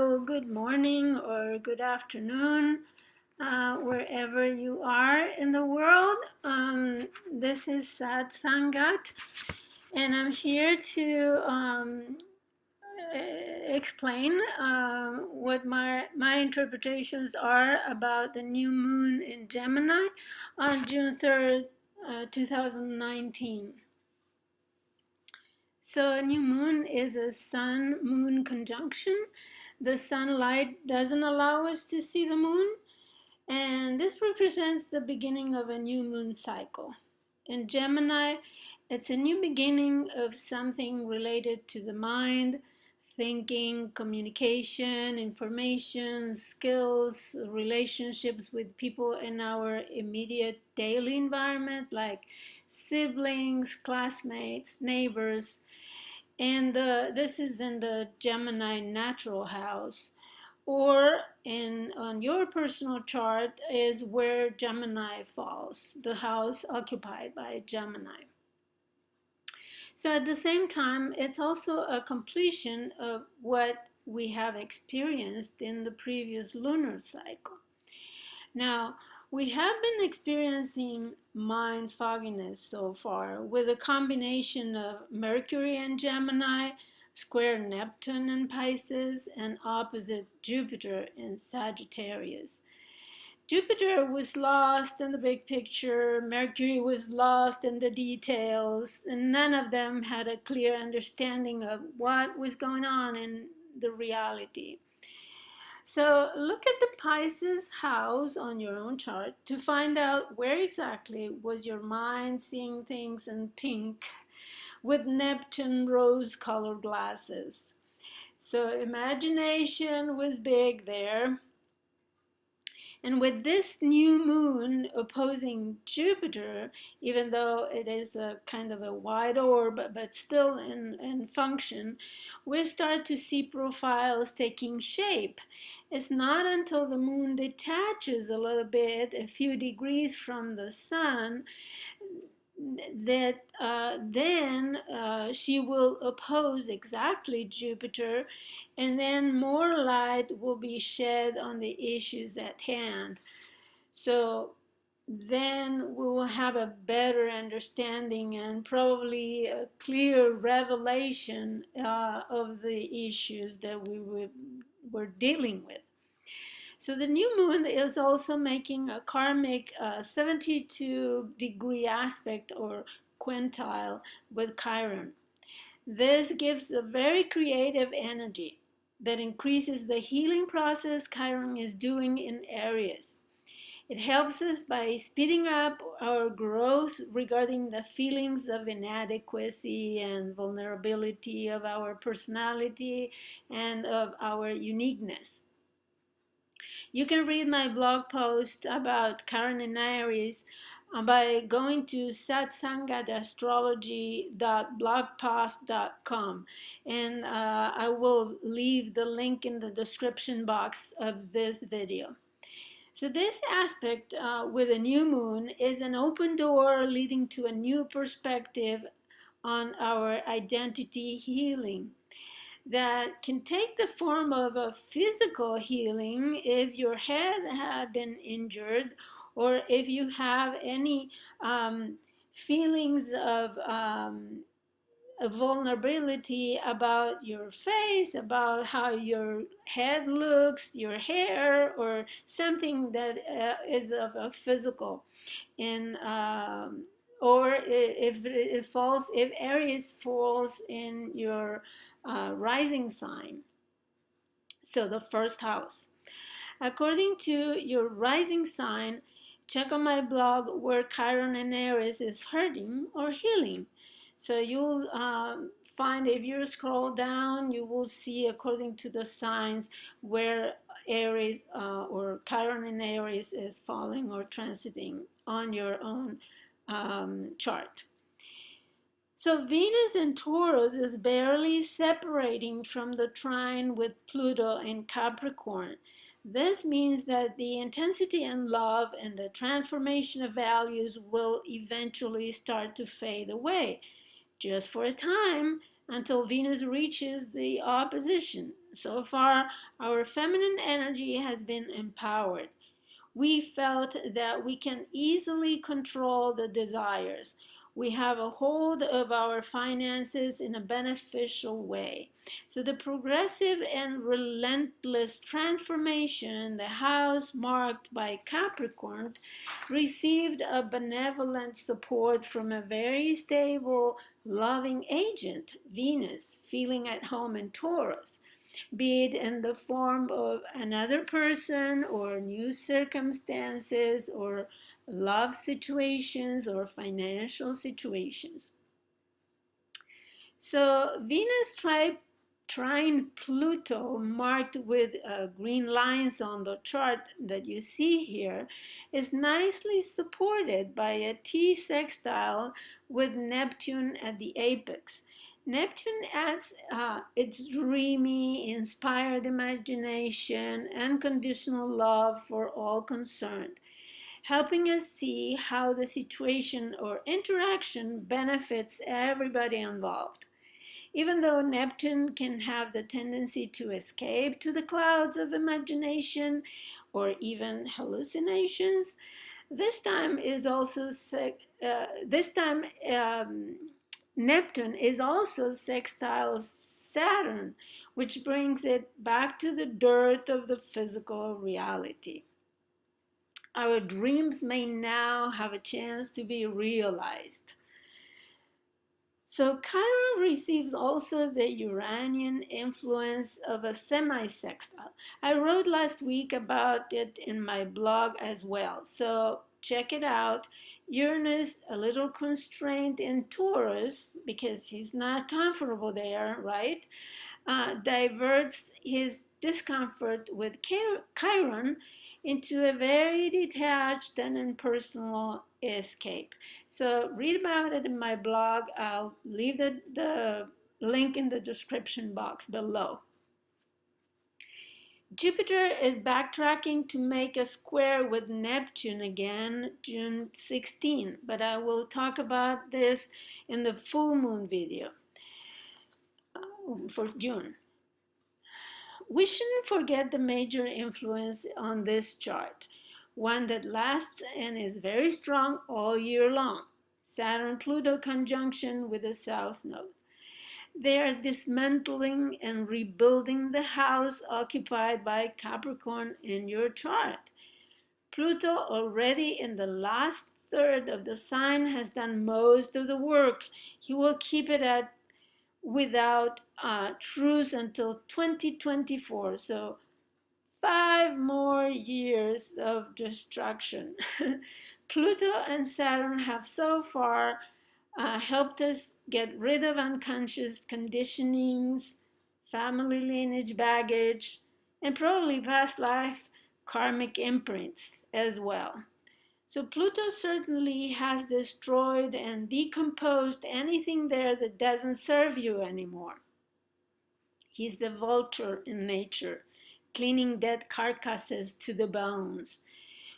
So, good morning or good afternoon, wherever you are in the world. This is Sangat, and I'm here to explain what my interpretations are about the new moon in Gemini on June 3rd, 2019. So a new moon is a sun-moon conjunction. The sunlight doesn't allow us to see the moon, and this represents the beginning of a new moon cycle. In Gemini, it's a new beginning of something related to the mind, thinking, communication, information, skills, relationships with people in our immediate daily environment, like siblings, classmates, neighbors. And this is in the Gemini natural house. Or on your personal chart is where Gemini falls, the house occupied by Gemini. So at the same time, it's also a completion of what we have experienced in the previous lunar cycle. Now, we have been experiencing mind fogginess so far with a combination of Mercury and Gemini, square Neptune in Pisces, and opposite Jupiter in Sagittarius. Jupiter was lost in the big picture, Mercury was lost in the details, and none of them had a clear understanding of what was going on in the reality. So look at the Pisces house on your own chart to find out where exactly was your mind seeing things in pink with Neptune rose-colored glasses. So imagination was big there. And with this new moon opposing Jupiter, even though it is a kind of a wide orb, but still in function, we start to see profiles taking shape. It's not until the moon detaches a little bit, a few degrees from the sun, that then she will oppose exactly Jupiter, and then more light will be shed on the issues at hand. So then we will have a better understanding and probably a clear revelation of the issues that were dealing with. So the new moon is also making a karmic 72-degree aspect or quintile with Chiron. This gives a very creative energy that increases the healing process Chiron is doing in Aries. It helps us by speeding up our growth regarding the feelings of inadequacy and vulnerability of our personality and of our uniqueness. You can read my blog post about Chiron and Aries by going to Satsangat.Astrology.blogpost.com, and I will leave the link in the description box of this video. So this aspect with a new moon is an open door leading to a new perspective on our identity healing that can take the form of a physical healing if your head had been injured, or if you have any feelings of a vulnerability about your face, about how your head looks, your hair, or something that is of a physical. And or if Aries falls in your rising sign, so the first house. According to your rising sign, check on my blog where Chiron and Aries is hurting or healing. So you'll find, if you scroll down, you will see according to the signs where Aries or Chiron and Aries is falling or transiting on your own chart. So Venus in Taurus is barely separating from the trine with Pluto in Capricorn. This means that the intensity in love and the transformation of values will eventually start to fade away, just for a time, until Venus reaches the opposition. So far, our feminine energy has been empowered. We felt that we can easily control the desires. We have a hold of our finances in a beneficial way. So, the progressive and relentless transformation in the house marked by Capricorn received a benevolent support from a very stable, loving agent, Venus, feeling at home in Taurus, be it in the form of another person or new circumstances or love situations or financial situations. So Venus trine Pluto, marked with green lines on the chart that you see here, is nicely supported by a T sextile with Neptune at the apex. Neptune adds its dreamy, inspired imagination and conditional love for all concerned, helping us see how the situation or interaction benefits everybody involved. Even though Neptune can have the tendency to escape to the clouds of imagination or even hallucinations, this time is also this time Neptune is also sextile Saturn, which brings it back to the dirt of the physical reality. Our dreams may now have a chance to be realized. So Chiron receives also the Uranian influence of a semi-sextile. I wrote last week about it in my blog as well, so check it out. Uranus, a little constrained in Taurus because he's not comfortable there, right? Diverts his discomfort with Chiron into a very detached and impersonal escape. So read about it in my blog. I'll leave the link in the description box below. Jupiter is backtracking to make a square with Neptune again June 16, but I will talk about this in the full moon video for June. We shouldn't forget the major influence on this chart, one that lasts and is very strong all year long: Saturn-Pluto conjunction with the South Node. They are dismantling and rebuilding the house occupied by Capricorn in your chart. Pluto, already in the last third of the sign, has done most of the work. He will keep it at without truce until 2024. So 5 more years of destruction. Pluto and Saturn have so far helped us get rid of unconscious conditionings, family lineage baggage, and probably past life karmic imprints as well. So Pluto certainly has destroyed and decomposed anything there that doesn't serve you anymore. He's the vulture in nature, cleaning dead carcasses to the bones.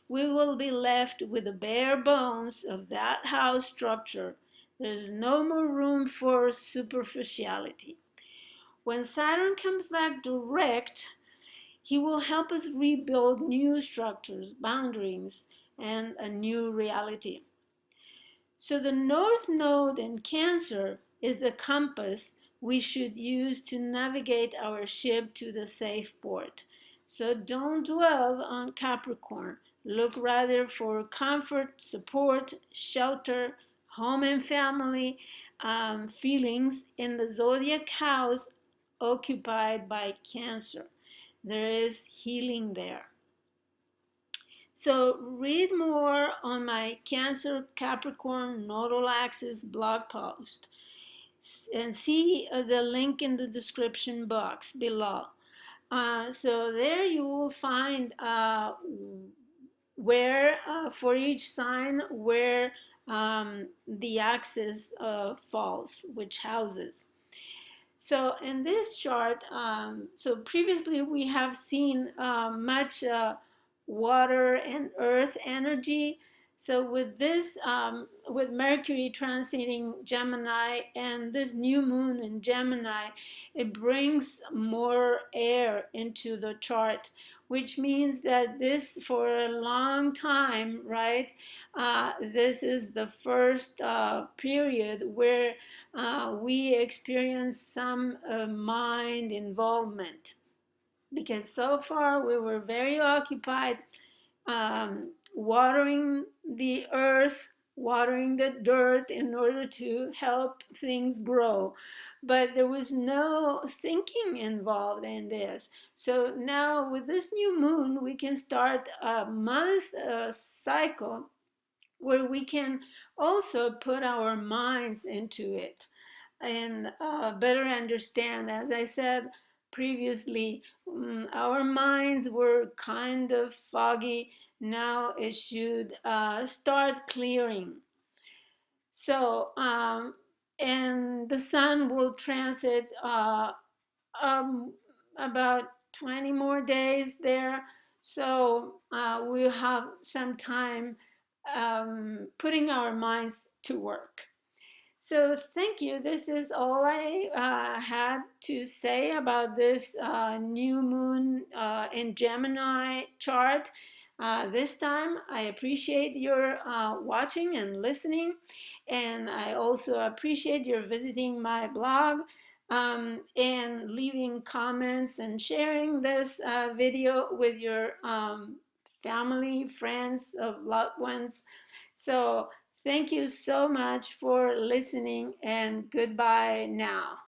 We will be left with the bare bones of that house structure. There's no more room for superficiality. When Saturn comes back direct, he will help us rebuild new structures, boundaries, and a new reality. So the North Node in Cancer is the compass we should use to navigate our ship to the safe port. So don't dwell on Capricorn. Look rather for comfort, support, shelter, home and family feelings in the zodiac house occupied by Cancer. There is healing there. So read more on my Cancer Capricorn nodal axis blog post and see the link in the description box below. So there you will find where for each sign where the axis falls, which houses. So in this chart, so previously we have seen much water and earth energy. So with this, with Mercury transiting Gemini and this new moon in Gemini, it brings more air into the chart, which means that this, for a long time, right, this is the first period where we experience some mind involvement, because so far we were very occupied watering the earth, watering the dirt in order to help things grow. But there was no thinking involved in this. So now with this new moon, we can start a month cycle where we can also put our minds into it and better understand. As I said previously, our minds were kind of foggy. Now it should start clearing. So, and the sun will transit um, about 20 more days there. So we'll have some time putting our minds to work. So thank you. This is all I had to say about this new moon in Gemini chart. This time, I appreciate your watching and listening, and I also appreciate your visiting my blog and leaving comments and sharing this video with your family, friends, of loved ones. So thank you so much for listening, and goodbye now.